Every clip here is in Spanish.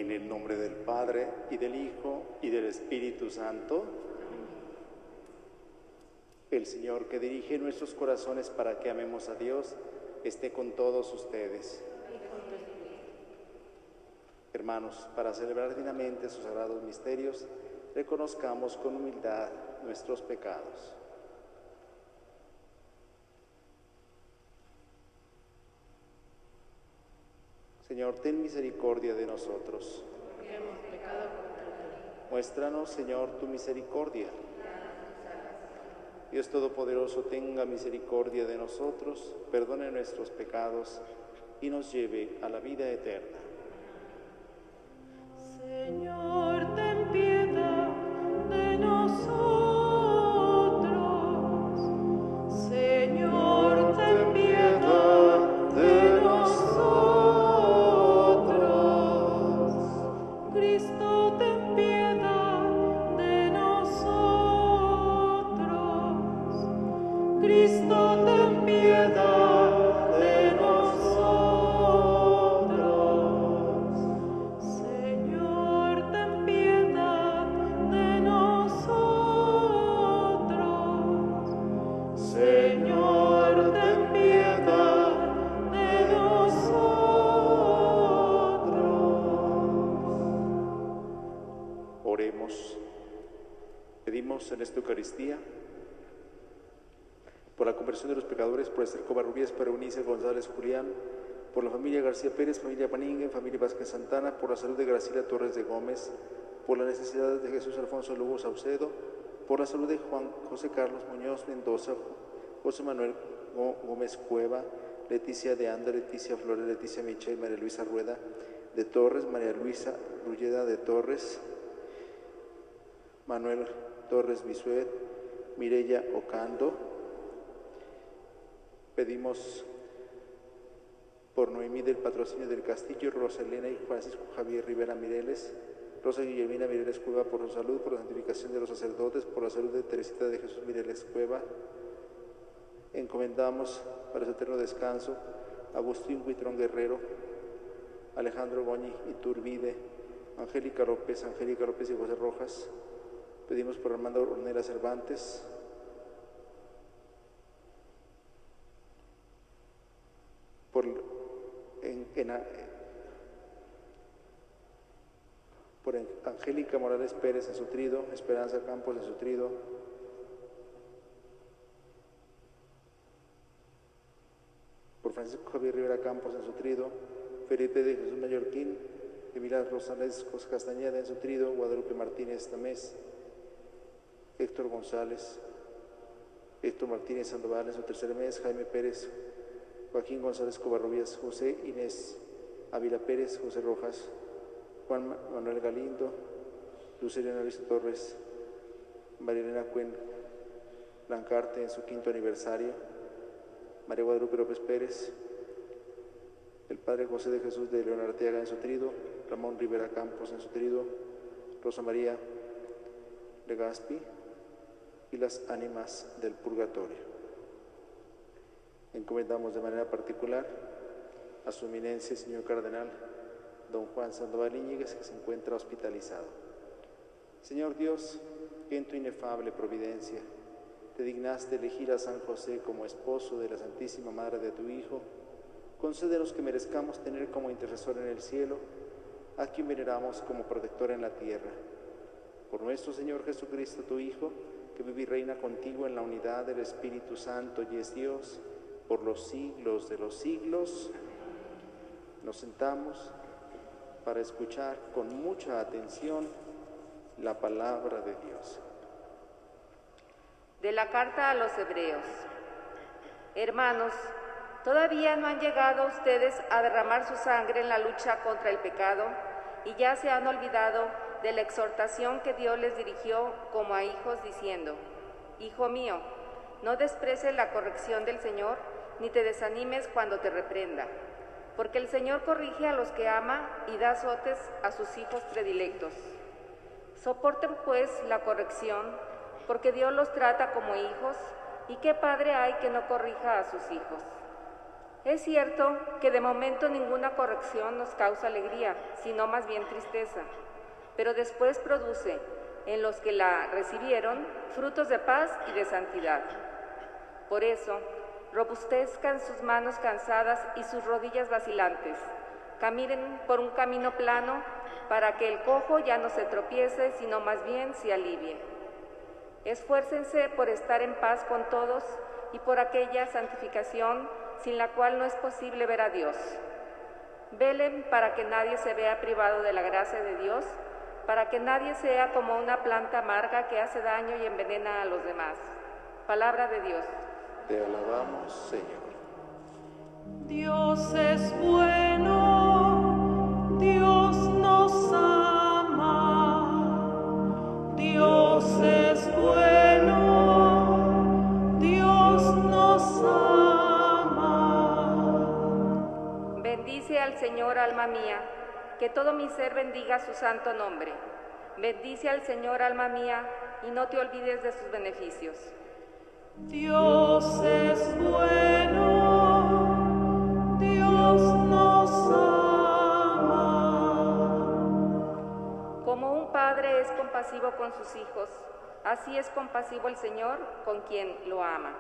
En el nombre del Padre, y del Hijo, y del Espíritu Santo. El Señor, que dirige nuestros corazones para que amemos a Dios, esté con todos ustedes. Hermanos, para celebrar dignamente sus sagrados misterios, reconozcamos con humildad nuestros pecados. Señor, ten misericordia de nosotros. Porque hemos pecado contra ti. Muéstranos, Señor, tu misericordia. Dios Todopoderoso, tenga misericordia de nosotros, perdone nuestros pecados y nos lleve a la vida eterna. Señor, ten piedad de nosotros. Señor, ten piedad de nosotros. Cristo, ten piedad de nosotros. Cristo, ten piedad de nosotros. Señor, ten piedad de nosotros. Señor, ten piedad de nosotros. Oremos. Pedimos en esta Eucaristía por la conversión de los pecadores, por Esther Covarrubias, por Eunice González Julián, por la familia García Pérez, familia Paningen, familia Vázquez Santana, por la salud de Graciela Torres de Gómez, por las necesidades de Jesús Alfonso Lugo Saucedo, por la salud de Juan José Carlos Muñoz Mendoza, José Manuel Gómez Cueva, Leticia de Anda, Leticia Flores, Leticia Michel, María Luisa Rueda de Torres, María Luisa Rulleda de Torres, Manuel Torres Bisuet, Mireya Ocando. Pedimos por Noemí del Patrocinio del Castillo, Roselena y Francisco Javier Rivera Mireles, Rosa Guillermina Mireles Cueva por su salud, por la santificación de los sacerdotes, por la salud de Teresita de Jesús Mireles Cueva. Encomendamos para su eterno descanso a Agustín Huitrón Guerrero, Alejandro Goñi Iturbide, Angélica López y José Rojas. Pedimos por Armando Ornella Cervantes, por Angélica Morales Pérez en su trido, Esperanza Campos en su trido, por Francisco Javier Rivera Campos en su trido, Felipe de Jesús Mallorquín, Emilia Rosales Castañeda en su trido, Guadalupe Martínez Tamés, Héctor González, Héctor Martínez Sandoval en su tercer mes, Jaime Pérez, Joaquín González Covarrubias, José Inés Ávila Pérez, José Rojas, Juan Manuel Galindo, Lucelena Luisa Torres, María Elena Cuen Blancarte en su 5º aniversario, María Guadalupe López Pérez, el Padre José de Jesús de León Arteaga en su trido, Ramón Rivera Campos en su trido, Rosa María Legaspi y las ánimas del purgatorio. Encomendamos de manera particular a su eminencia, señor cardenal, don Juan Sandoval Íñiguez, que se encuentra hospitalizado. Señor Dios, que en tu inefable providencia te dignaste elegir a San José como esposo de la Santísima Madre de tu Hijo, concédenos que merezcamos tener como intercesor en el cielo a quien veneramos como protector en la tierra. Por nuestro Señor Jesucristo, tu Hijo, que vive y reina contigo en la unidad del Espíritu Santo y es Dios, por los siglos de los siglos. Nos sentamos para escuchar con mucha atención la palabra de Dios. De la carta a los Hebreos. Hermanos, todavía no han llegado ustedes a derramar su sangre en la lucha contra el pecado y ya se han olvidado de la exhortación que Dios les dirigió como a hijos diciendo: Hijo mío, no desprecies la corrección del Señor, ni te desanimes cuando te reprenda, porque el Señor corrige a los que ama y da azotes a sus hijos predilectos. Soporten pues la corrección, porque Dios los trata como hijos, y qué padre hay que no corrija a sus hijos. Es cierto que de momento ninguna corrección nos causa alegría, sino más bien tristeza, pero después produce, en los que la recibieron, frutos de paz y de santidad. Por eso, robustezcan sus manos cansadas y sus rodillas vacilantes, caminen por un camino plano para que el cojo ya no se tropiece, sino más bien se alivie. Esfuércense por estar en paz con todos y por aquella santificación sin la cual no es posible ver a Dios. Velen para que nadie se vea privado de la gracia de Dios, para que nadie sea como una planta amarga que hace daño y envenena a los demás. Palabra de Dios. Te alabamos, Señor. Dios es bueno, Dios nos ama. Dios es bueno, Dios nos ama. Bendice al Señor, alma mía, que todo mi ser bendiga su santo nombre. Bendice al Señor, alma mía, y no te olvides de sus beneficios. Dios es bueno, Dios nos ama. Como un padre es compasivo con sus hijos, así es compasivo el Señor con quien lo ama.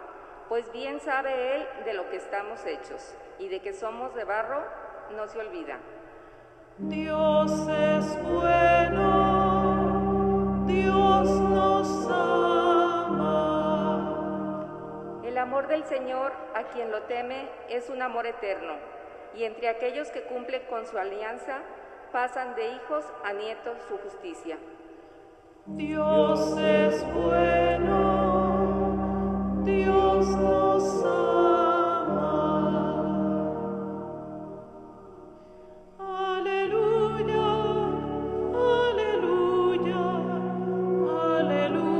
Pues bien sabe Él de lo que estamos hechos, y de que somos de barro no se olvida. Dios es bueno, Dios nos ama. El amor del Señor a quien lo teme es un amor eterno, y entre aquellos que cumplen con su alianza pasan de hijos a nietos su justicia. Dios es bueno, Dios nos ama. Aleluya, aleluya, aleluya,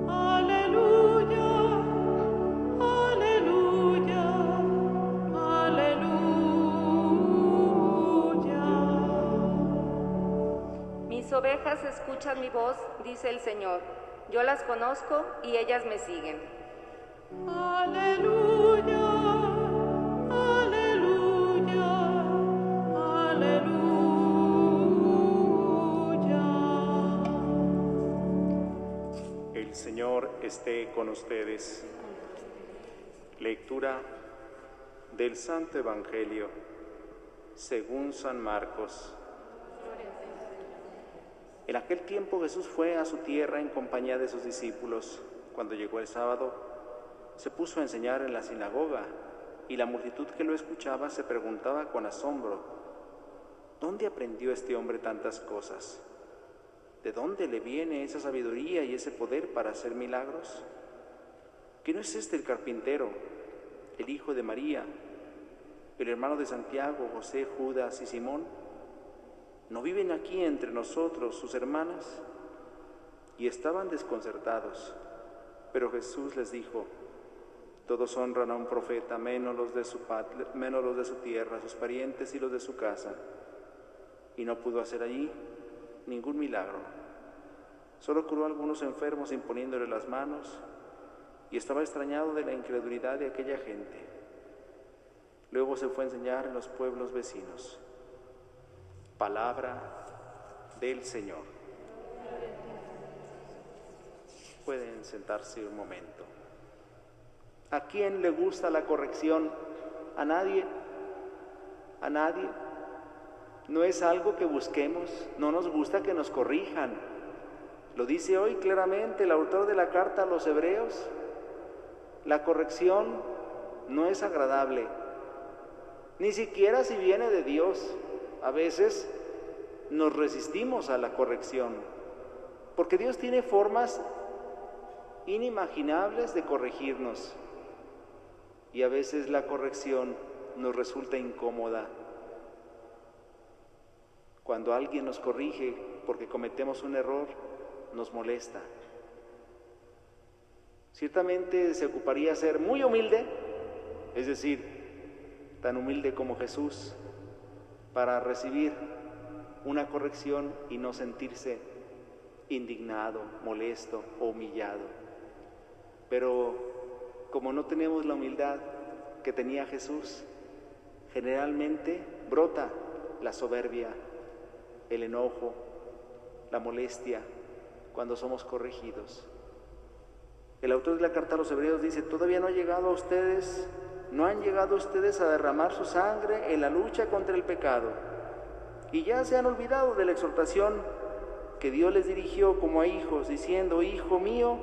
aleluya, aleluya, aleluya. Mis ovejas escuchan mi voz, dice el Señor. Yo las conozco y ellas me siguen. Aleluya, aleluya, aleluya. El Señor esté con ustedes. Lectura del Santo Evangelio según San Marcos. En aquel tiempo Jesús fue a su tierra en compañía de sus discípulos. Cuando llegó el sábado, se puso a enseñar en la sinagoga, y la multitud que lo escuchaba se preguntaba con asombro: ¿dónde aprendió este hombre tantas cosas? ¿De dónde le viene esa sabiduría y ese poder para hacer milagros? ¿Que no es este el carpintero, el hijo de María, el hermano de Santiago, José, Judas y Simón? ¿No viven aquí entre nosotros sus hermanas? Y estaban desconcertados. Pero Jesús les dijo: todos honran a un profeta, menos los de su tierra, sus parientes y los de su casa. Y no pudo hacer allí ningún milagro. Solo curó a algunos enfermos imponiéndole las manos, y estaba extrañado de la incredulidad de aquella gente. Luego se fue a enseñar en los pueblos vecinos. Palabra del Señor. Pueden sentarse un momento. ¿A quién le gusta la corrección? ¿A nadie? ¿A nadie? No es algo que busquemos, no nos gusta que nos corrijan. Lo dice hoy claramente el autor de la carta a los Hebreos. La corrección no es agradable, ni siquiera si viene de Dios. A veces nos resistimos a la corrección, porque Dios tiene formas inimaginables de corregirnos, y a veces la corrección nos resulta incómoda. Cuando alguien nos corrige porque cometemos un error, nos molesta. Ciertamente se ocuparía ser muy humilde, es decir, tan humilde como Jesús, para recibir una corrección y no sentirse indignado, molesto o humillado. Pero como no tenemos la humildad que tenía Jesús, generalmente brota la soberbia, el enojo, la molestia cuando somos corregidos. El autor de la carta a los Hebreos dice: todavía no han llegado ustedes a derramar su sangre en la lucha contra el pecado, y ya se han olvidado de la exhortación que Dios les dirigió como a hijos, diciendo: hijo mío,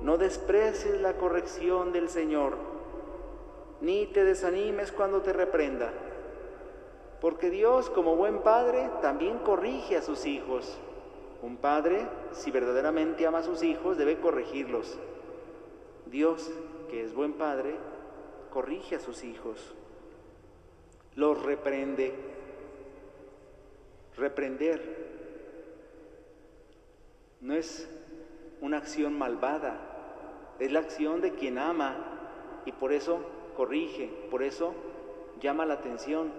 no desprecies la corrección del Señor, ni te desanimes cuando te reprenda, porque Dios, como buen padre, también corrige a sus hijos. Un padre, si verdaderamente ama a sus hijos, debe corregirlos. Dios, que es buen padre, corrige a sus hijos, los reprende. Reprender no es una acción malvada, es la acción de quien ama, y por eso corrige, por eso llama la atención.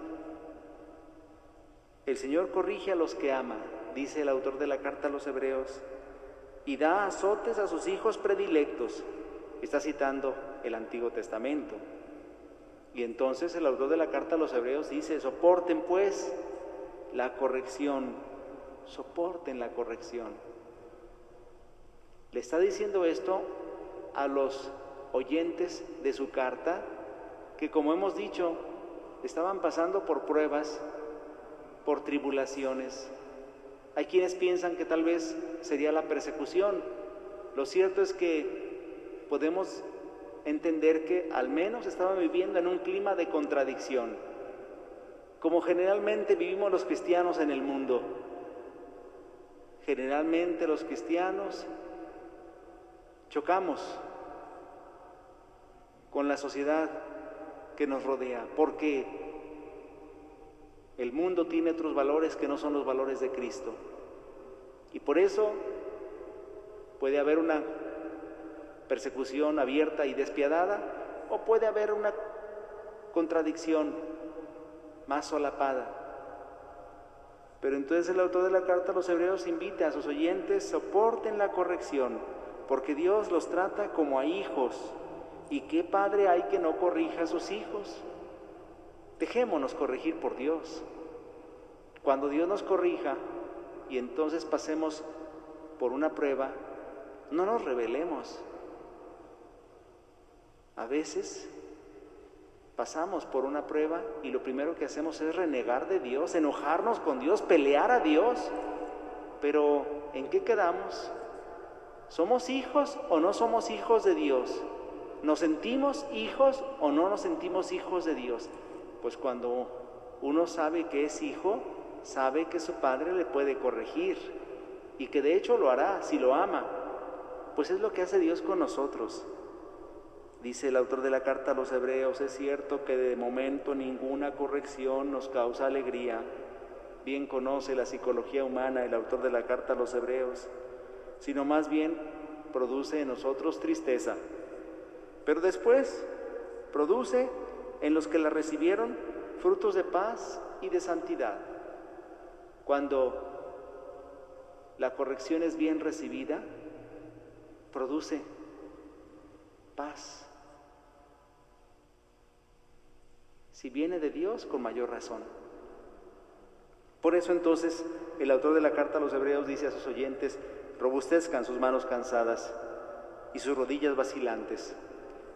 El Señor corrige a los que ama, dice el autor de la carta a los Hebreos, y da azotes a sus hijos predilectos. Está citando el Antiguo Testamento. Y entonces el autor de la carta a los Hebreos dice: soporten pues la corrección, soporten la corrección. Le está diciendo esto a los oyentes de su carta, que, como hemos dicho, estaban pasando por pruebas, por tribulaciones. Hay quienes piensan que tal vez sería la persecución. Lo cierto es que podemos entender que al menos estaban viviendo en un clima de contradicción, como generalmente vivimos los cristianos en el mundo. Generalmente los cristianos chocamos con la sociedad que nos rodea, porque el mundo tiene otros valores que no son los valores de Cristo. Y por eso puede haber una persecución abierta y despiadada, o puede haber una contradicción más solapada. Pero entonces el autor de la carta a los Hebreos invita a sus oyentes: soporten la corrección, porque Dios los trata como a hijos. ¿Y qué padre hay que no corrija a sus hijos? Dejémonos corregir por Dios. Cuando Dios nos corrija y entonces pasemos por una prueba, no nos rebelemos. A veces pasamos por una prueba y lo primero que hacemos es renegar de Dios, enojarnos con Dios, pelear a Dios. Pero ¿en qué quedamos? ¿Somos hijos o no somos hijos de Dios? ¿Nos sentimos hijos o no nos sentimos hijos de Dios? Pues cuando uno sabe que es hijo, sabe que su padre le puede corregir, y que de hecho lo hará si lo ama. Pues es lo que hace Dios con nosotros. Dice el autor de la carta a los Hebreos: es cierto que de momento ninguna corrección nos causa alegría. Bien conoce la psicología humana el autor de la carta a los Hebreos, sino más bien produce en nosotros tristeza. Pero después produce en los que la recibieron frutos de paz y de santidad. Cuando la corrección es bien recibida, produce paz. Si viene de Dios, con mayor razón. Por eso entonces el autor de la carta a los Hebreos dice a sus oyentes: robustezcan sus manos cansadas y sus rodillas vacilantes.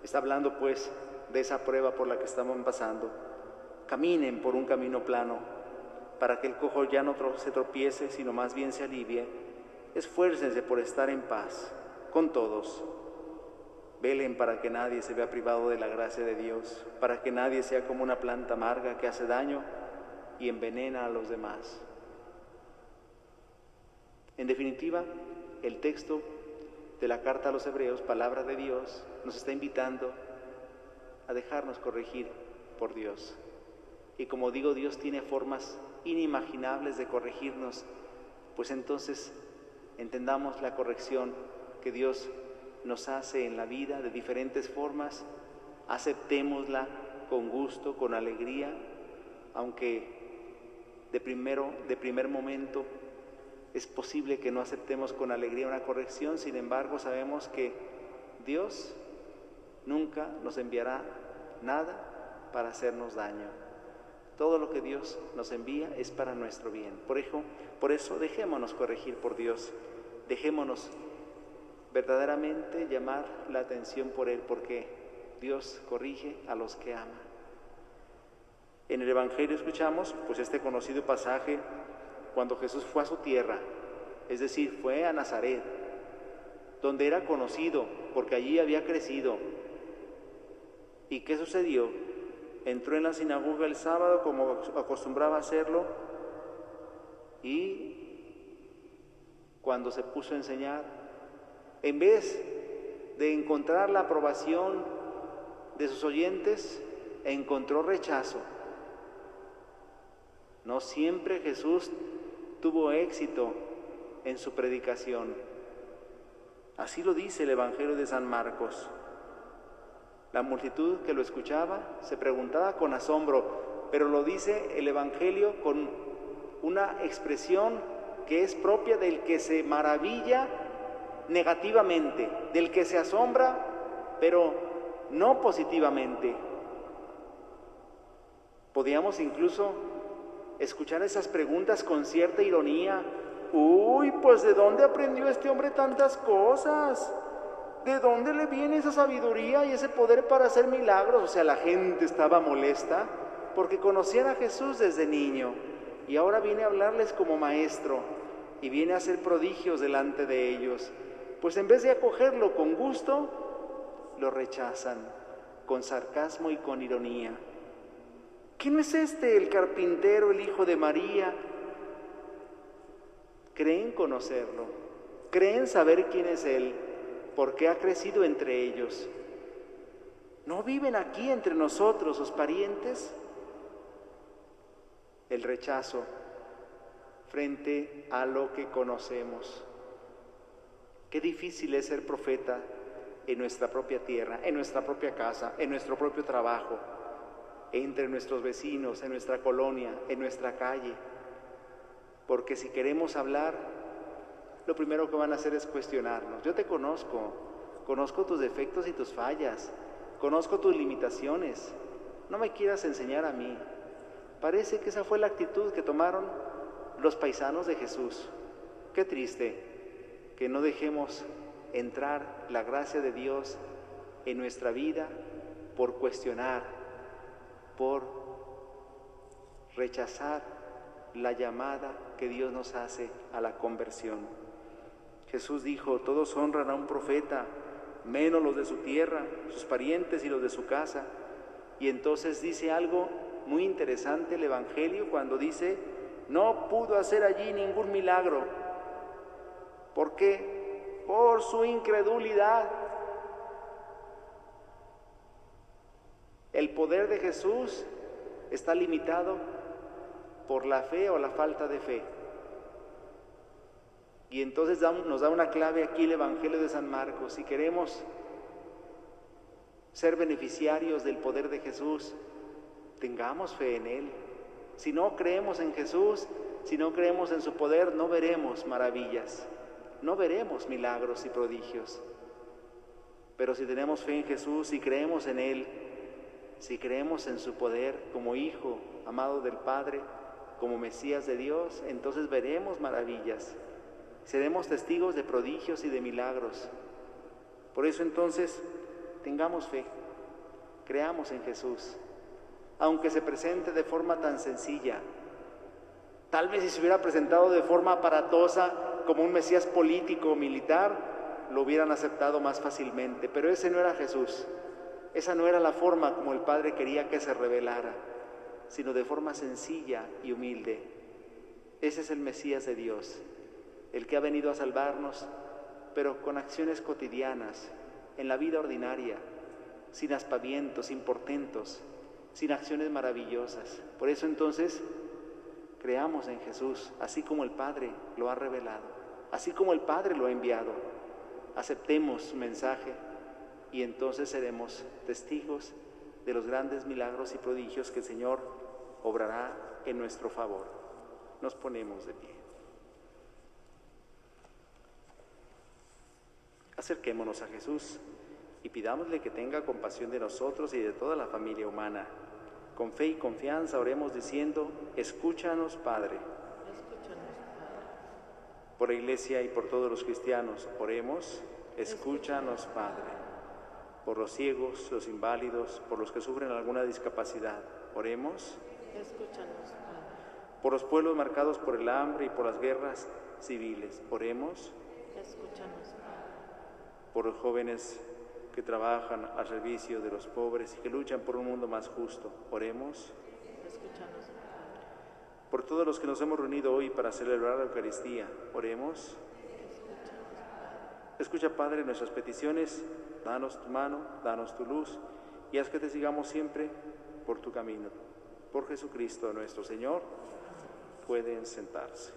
Está hablando pues de esa prueba por la que estaban pasando. Caminen por un camino plano, para que el cojo ya no se tropiece, sino más bien se alivie. Esfuércense por estar en paz con todos. Velen para que nadie se vea privado de la gracia de Dios, para que nadie sea como una planta amarga que hace daño y envenena a los demás. En definitiva, el texto de la carta a los Hebreos, palabra de Dios, nos está invitando a dejarnos corregir por Dios. Y como digo, Dios tiene formas inimaginables de corregirnos, pues entonces entendamos la corrección que Dios nos hace en la vida de diferentes formas, aceptémosla con gusto, con alegría, aunque de primer momento es posible que no aceptemos con alegría una corrección. Sin embargo, sabemos que Dios Nunca nos enviará nada para hacernos daño. Todo lo que Dios nos envía es para nuestro bien. Por eso dejémonos corregir por Dios. Dejémonos verdaderamente llamar la atención por Él, porque Dios corrige a los que ama. En el Evangelio escuchamos pues este conocido pasaje cuando Jesús fue a su tierra, es decir, fue a Nazaret, donde era conocido porque allí había crecido. ¿Y qué sucedió? Entró en la sinagoga el sábado como acostumbraba a hacerlo, y cuando se puso a enseñar, en vez de encontrar la aprobación de sus oyentes, encontró rechazo. No siempre Jesús tuvo éxito en su predicación. Así lo dice el Evangelio de San Marcos. La multitud que lo escuchaba se preguntaba con asombro, pero lo dice el Evangelio con una expresión que es propia del que se maravilla negativamente, del que se asombra, pero no positivamente. Podíamos incluso escuchar esas preguntas con cierta ironía. Uy, pues ¿de dónde aprendió este hombre tantas cosas? ¿De dónde le viene esa sabiduría y ese poder para hacer milagros? O sea, la gente estaba molesta porque conocían a Jesús desde niño y ahora viene a hablarles como maestro y viene a hacer prodigios delante de ellos. Pues en vez de acogerlo con gusto, lo rechazan con sarcasmo y con ironía. ¿Quién es este, el carpintero, el hijo de María? Creen conocerlo, creen saber quién es Él, porque ha crecido entre ellos. ¿No viven aquí entre nosotros sus parientes? El rechazo frente a lo que conocemos. Qué difícil es ser profeta en nuestra propia tierra, en nuestra propia casa, en nuestro propio trabajo, entre nuestros vecinos, en nuestra colonia, en nuestra calle. Porque si queremos hablar, lo primero que van a hacer es cuestionarnos. Yo te conozco tus defectos y tus fallas, conozco tus limitaciones, no me quieras enseñar a mí. Parece que esa fue la actitud que tomaron los paisanos de Jesús. Qué triste que no dejemos entrar la gracia de Dios en nuestra vida por cuestionar, por rechazar la llamada que Dios nos hace a la conversión. Jesús dijo: todos honran a un profeta, menos los de su tierra, sus parientes y los de su casa. Y entonces dice algo muy interesante el Evangelio cuando dice: no pudo hacer allí ningún milagro. ¿Por qué? Por su incredulidad. El poder de Jesús está limitado por la fe o la falta de fe. Y entonces nos da una clave aquí el Evangelio de San Marcos. Si queremos ser beneficiarios del poder de Jesús, tengamos fe en Él. Si no creemos en Jesús, si no creemos en su poder, no veremos maravillas, no veremos milagros y prodigios. Pero si tenemos fe en Jesús, si creemos en Él, si creemos en su poder como Hijo amado del Padre, como Mesías de Dios, entonces veremos maravillas. Seremos testigos de prodigios y de milagros. Por eso entonces, tengamos fe, creamos en Jesús, aunque se presente de forma tan sencilla. Tal vez si se hubiera presentado de forma aparatosa, como un Mesías político o militar, lo hubieran aceptado más fácilmente, pero ese no era Jesús. Esa no era la forma como el Padre quería que se revelara, sino de forma sencilla y humilde. Ese es el Mesías de Dios, el que ha venido a salvarnos, pero con acciones cotidianas, en la vida ordinaria, sin aspavientos, sin portentos, sin acciones maravillosas. Por eso entonces, creamos en Jesús, así como el Padre lo ha revelado, así como el Padre lo ha enviado. Aceptemos su mensaje y entonces seremos testigos de los grandes milagros y prodigios que el Señor obrará en nuestro favor. Nos ponemos de pie. Acerquémonos a Jesús y pidámosle que tenga compasión de nosotros y de toda la familia humana. Con fe y confianza oremos diciendo: escúchanos, Padre. Por la Iglesia y por todos los cristianos oremos: escúchanos, Padre. Por los ciegos, los inválidos, por los que sufren alguna discapacidad oremos: Escúchanos, Padre. por los pueblos marcados por el hambre y por las guerras civiles oremos: Escúchanos, Padre. por los jóvenes que trabajan al servicio de los pobres y que luchan por un mundo más justo oremos: Escúchanos, Padre. por todos los que nos hemos reunido hoy para celebrar la Eucaristía oremos. Escucha, Padre, nuestras peticiones, danos tu mano, danos tu luz, y haz que te sigamos siempre por tu camino. Por Jesucristo nuestro Señor. Pueden sentarse.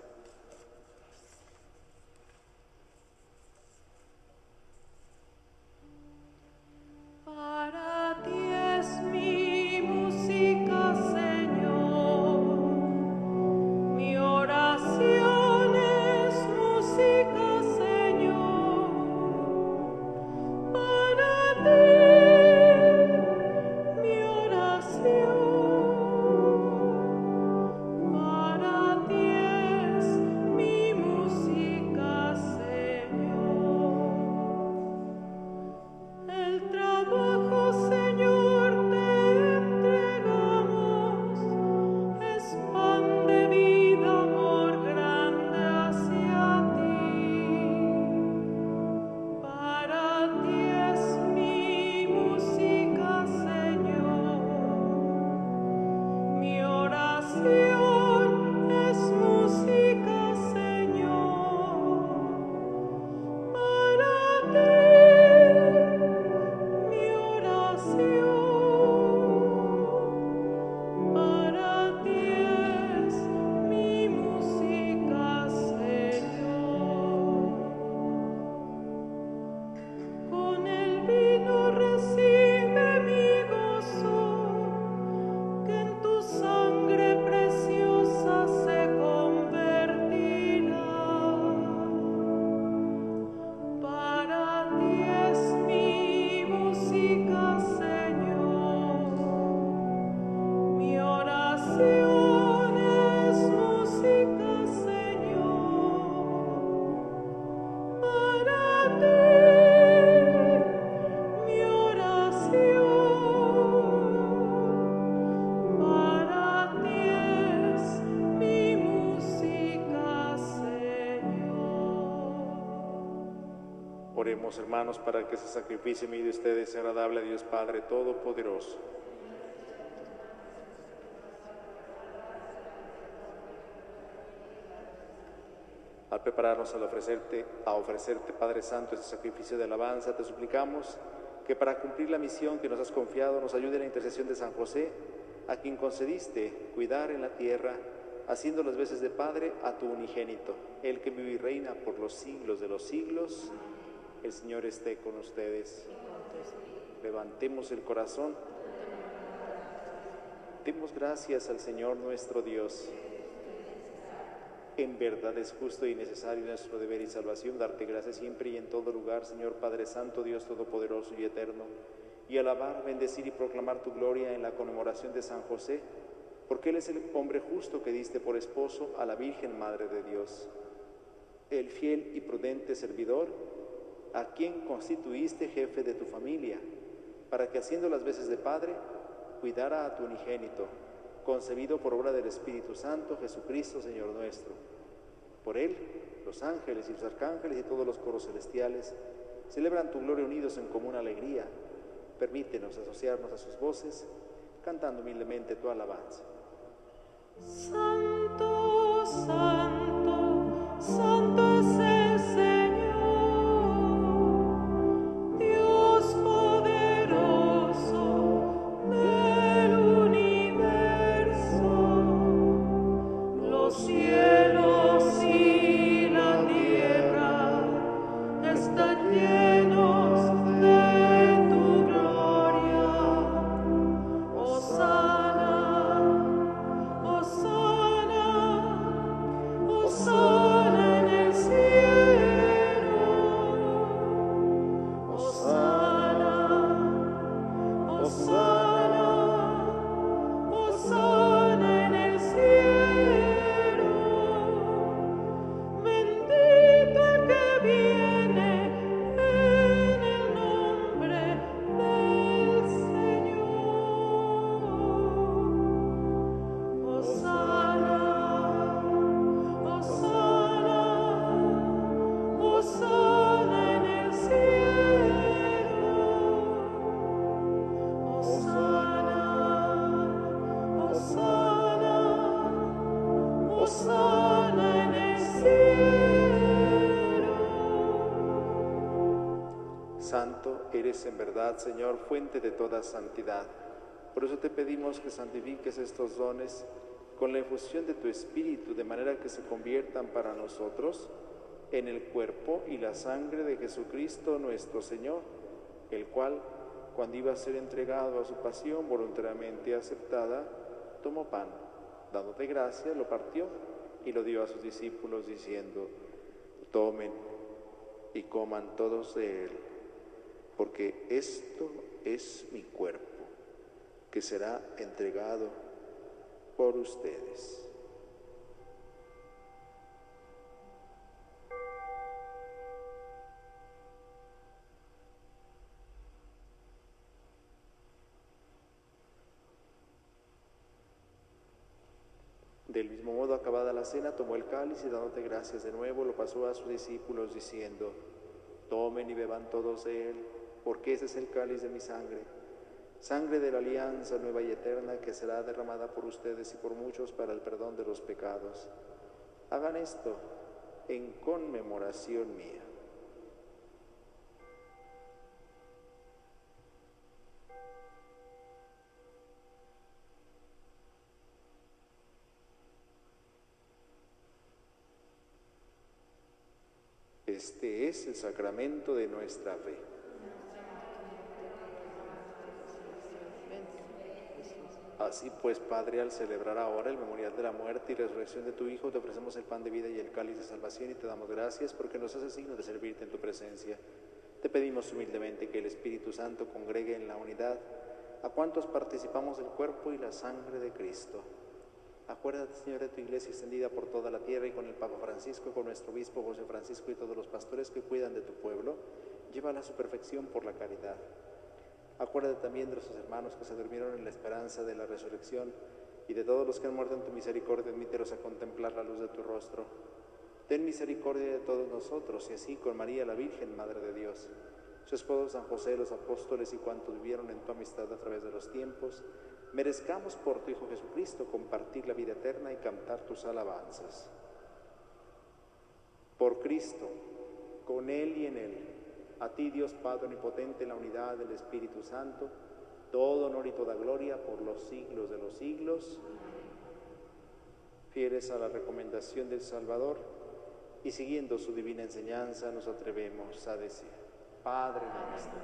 Para ti es mi música, Señor, mi oración es música, Señor. Para ti mi oración, para ti es mi música, Señor. El trabajo, Señor, te entregamos, es pan de vida, amor grande hacia ti. Para ti es mi música, Señor, mi oración es música, Señor. Para ti mi oración, para ti es mi música, Señor. Con el vino recibe mi gozo, que en tu sangre preciosa se convertirá. Para ti es mi música, Señor, mi oración es música, Señor. Para ti mi oración, para ti es mi música, Señor. Oremos, hermanos, para que ese sacrificio mío de ustedes sea agradable a Dios Padre Todopoderoso. Al prepararnos a ofrecerte, Padre Santo, este sacrificio de alabanza, te suplicamos que para cumplir la misión que nos has confiado, nos ayude la intercesión de San José, a quien concediste cuidar en la tierra, haciendo las veces de Padre a tu unigénito, el que vive y reina por los siglos de los siglos. El Señor esté con ustedes. Levantemos el corazón. Demos gracias al Señor nuestro Dios. En verdad es justo y necesario nuestro deber y salvación darte gracias siempre y en todo lugar, Señor Padre Santo, Dios Todopoderoso y Eterno, y alabar, bendecir y proclamar tu gloria en la conmemoración de San José, porque Él es el hombre justo que diste por esposo a la Virgen Madre de Dios, el fiel y prudente servidor, a quien constituiste jefe de tu familia, para que haciendo las veces de Padre, cuidara a tu unigénito, concebido por obra del Espíritu Santo, Jesucristo, Señor nuestro. Por Él, los ángeles y los arcángeles y todos los coros celestiales celebran tu gloria unidos en común alegría. Permítenos asociarnos a sus voces, cantando humildemente tu alabanza. Santo, santo, santo es el Señor, Dios poderoso del universo. Los cielos y la tierra están llenos de tu gloria. Hosana, Hosana, Hosana en el Eres en verdad, Señor, fuente de toda santidad. Por eso te pedimos que santifiques estos dones con la efusión de tu Espíritu, de manera que se conviertan para nosotros en el cuerpo y la sangre de Jesucristo nuestro Señor, el cual, cuando iba a ser entregado a su pasión voluntariamente aceptada, tomó pan, dándote gracias, lo partió y lo dio a sus discípulos, diciendo: tomen y coman todos de él, porque esto es mi cuerpo, que será entregado por ustedes. Del mismo modo, acabada la cena, tomó el cáliz y dándote gracias de nuevo, lo pasó a sus discípulos, diciendo: tomen y beban todos de él, porque ese es el cáliz de mi sangre, sangre de la alianza nueva y eterna, que será derramada por ustedes y por muchos para el perdón de los pecados. Hagan esto en conmemoración mía. Este es el sacramento de nuestra fe. Así pues, Padre, al celebrar ahora el memorial de la muerte y resurrección de tu Hijo, te ofrecemos el pan de vida y el cáliz de salvación y te damos gracias porque nos haces digno de servirte en tu presencia. Te pedimos humildemente que el Espíritu Santo congregue en la unidad a cuantos participamos del cuerpo y la sangre de Cristo. Acuérdate, Señor, de tu iglesia extendida por toda la tierra y con el Papa Francisco, con nuestro obispo José Francisco y todos los pastores que cuidan de tu pueblo. Llévala a su perfección por la caridad. Acuérdate también de nuestros hermanos que se durmieron en la esperanza de la resurrección y de todos los que han muerto en tu misericordia, admítelos a contemplar la luz de tu rostro. Ten misericordia de todos nosotros y así con María la Virgen, Madre de Dios, su esposo San José, los apóstoles y cuantos vivieron en tu amistad a través de los tiempos, merezcamos por tu Hijo Jesucristo compartir la vida eterna y cantar tus alabanzas. Por Cristo, con Él y en Él, a ti, Dios Padre omnipotente, en la unidad del Espíritu Santo, todo honor y toda gloria por los siglos de los siglos. Fieles a la recomendación del Salvador y siguiendo su divina enseñanza, nos atrevemos a decir: Padre nuestro,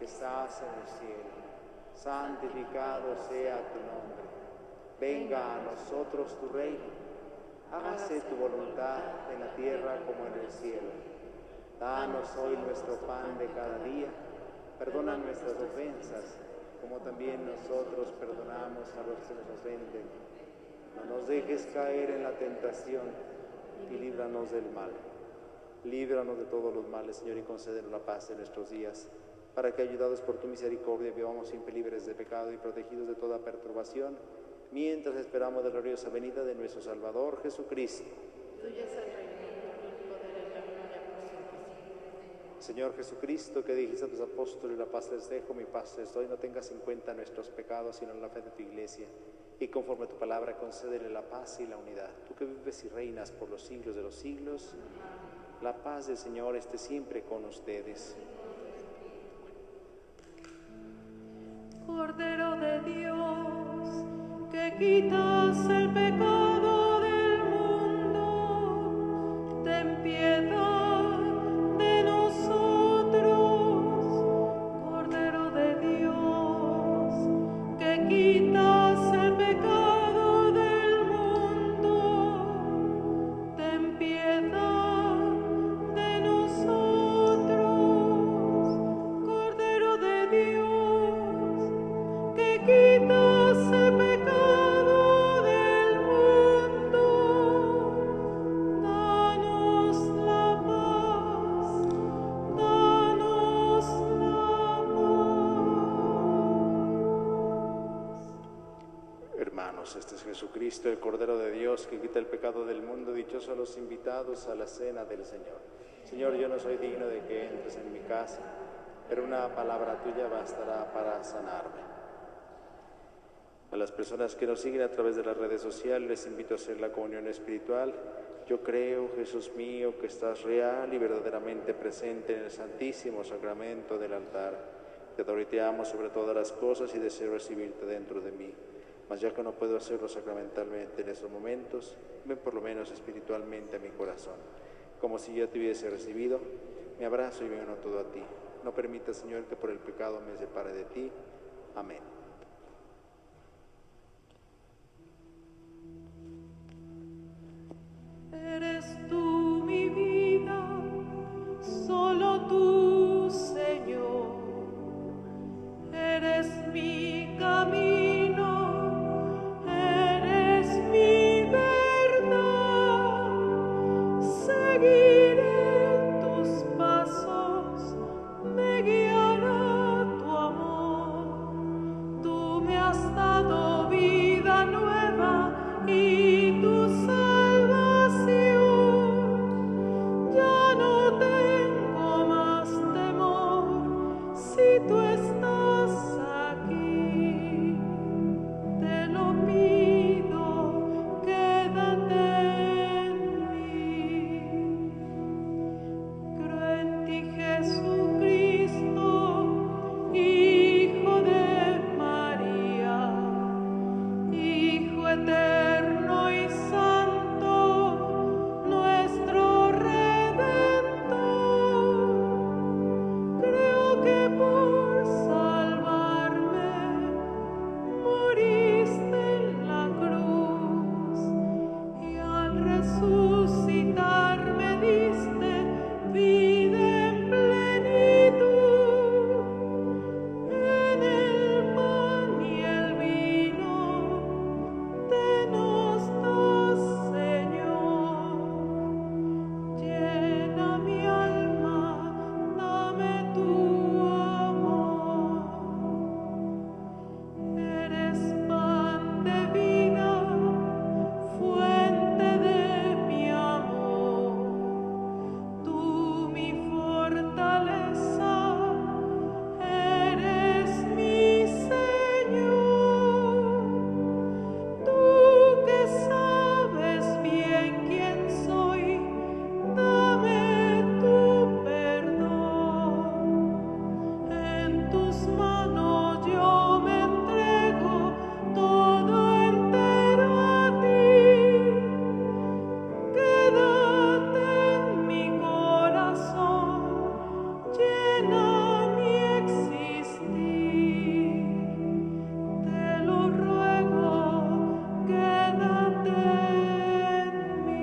que estás en el cielo, santificado sea tu nombre. Venga a nosotros tu reino. Hágase tu voluntad en la tierra como en el cielo. Danos hoy nuestro pan de cada día. Perdona nuestras ofensas, como también nosotros perdonamos a los que nos ofenden. No nos dejes caer en la tentación y líbranos del mal. Líbranos de todos los males, Señor, y concédenos la paz en nuestros días, para que, ayudados por tu misericordia, vivamos siempre libres de pecado y protegidos de toda perturbación, mientras esperamos la gloriosa venida de nuestro Salvador Jesucristo. Tuyo es el reino, el poder y la gloria por siempre. Señor Jesucristo, que dijiste a tus apóstoles: la paz les dejo, mi paz les doy, no tengas en cuenta nuestros pecados, sino la fe de tu iglesia, y conforme a tu palabra concédele la paz y la unidad. Tú que vives y reinas por los siglos de los siglos, la paz del Señor esté siempre con ustedes. Cordero de Dios, que quitas el pecado del mundo, ten piedad de nosotros. Cordero de Dios, que quitas el pecado del mundo, ten piedad de nosotros. Cordero de Dios, que quitas el pecado del mundo, danos la paz, danos la paz. Hermanos, este es Jesucristo, el Cordero de Dios, que quita el pecado del mundo. Dichosos los invitados a la cena del Señor. Señor, yo no soy digno de que entres en mi casa, pero una palabra tuya bastará para sanarme. A las personas que nos siguen a través de las redes sociales les invito a hacer la comunión espiritual. Yo creo, Jesús mío, que estás real y verdaderamente presente en el Santísimo Sacramento del altar. Te adoro y te amo sobre todas las cosas y deseo recibirte dentro de mí. Mas ya que no puedo hacerlo sacramentalmente en estos momentos, ven por lo menos espiritualmente a mi corazón. Como si ya te hubiese recibido, me abrazo y me uno todo a ti. No permita, Señor, que por el pecado me separe de ti. Amén. Eres tú mi vida, solo tú, Señor. Eres mi camino, eres mi verdad. Seguiré tus pasos, me guiará tu amor. Tú me has dado vida nueva y tu salvación. Ya no tengo más temor si tú estás aquí. Te lo pido, quédate en mí. Creo en ti, Jesucristo, Hijo de María, Hijo eterno y santo, nuestro Redentor. Creo que por salvarme moriste en la cruz y al resucitar me diste vida en plenitud. En el pan y el vino te nos das, Señor. Llena mi alma, dame tu amor. Eres pan de vida, fuente de mi amor. Tú mi fortaleza, eres mi Señor. Tú que sabes bien quién soy, dame tu perdón. En tus manos yo me entrego todo entero a ti. Quédate en mi corazón, llena mi existir. Te lo ruego, quédate en mí.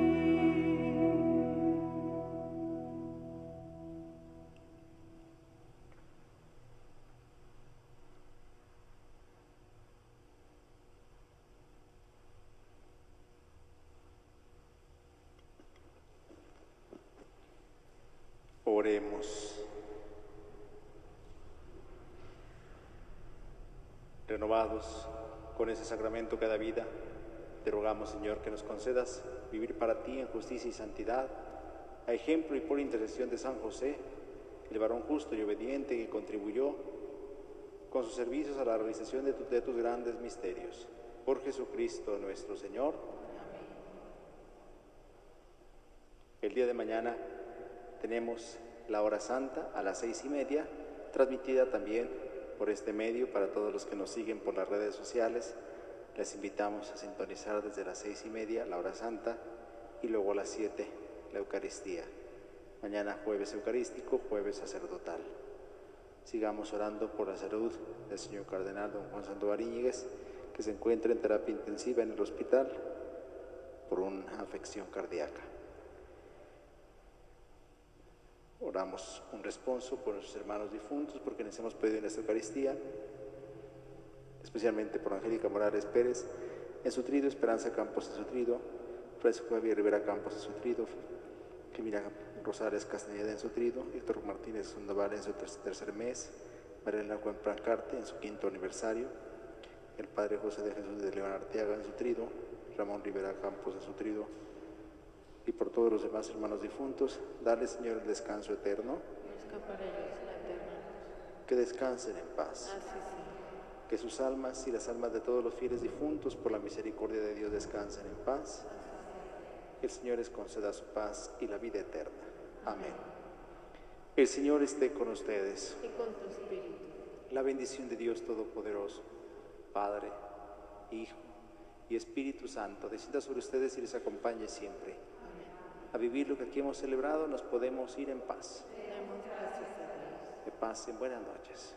Oremos. Renovados con ese sacramento que da vida, te rogamos, Señor, que nos concedas vivir para ti en justicia y santidad, a ejemplo y por intercesión de San José, el varón justo y obediente que contribuyó con sus servicios a la realización de tus grandes misterios. Por Jesucristo nuestro Señor. El día de mañana tenemos la hora santa a las 6:30, transmitida también por este medio para todos los que nos siguen por las redes sociales. Les invitamos a sintonizar desde las 6:30 la hora santa y luego a las 7 la Eucaristía. Mañana jueves eucarístico, jueves sacerdotal. Sigamos orando por la salud del señor cardenal don Juan Sandoval Íñiguez, que se encuentra en terapia intensiva en el hospital por una afección cardíaca. Oramos un responso por nuestros hermanos difuntos, por quienes hemos pedido en esta Eucaristía, especialmente por Angélica Morales Pérez en Sutrido, Esperanza Campos en Sutrido, Francisco Javier Rivera Campos en Sutrido, Camila Rosales Castañeda en Sutrido, Héctor Martínez Sandoval en su tercer mes, Mariela Cuemprancarte en su 5º aniversario, el Padre José de Jesús de León Arteaga en Sutrido, Ramón Rivera Campos en Sutrido, y por todos los demás hermanos difuntos, darle, Señor, el descanso eterno. Busca para ellos la eterna luz. Que descansen en paz. Así sea. Que sus almas y las almas de todos los fieles difuntos, por la misericordia de Dios, descansen en paz. Que el Señor les conceda su paz y la vida eterna. Amén. El Señor esté con ustedes. Y con tu espíritu. La bendición de Dios Todopoderoso, Padre, Hijo y Espíritu Santo, descienda sobre ustedes y les acompañe siempre. A vivir lo que aquí hemos celebrado, nos podemos ir en paz. Demos gracias a Dios. Que pasen buenas noches.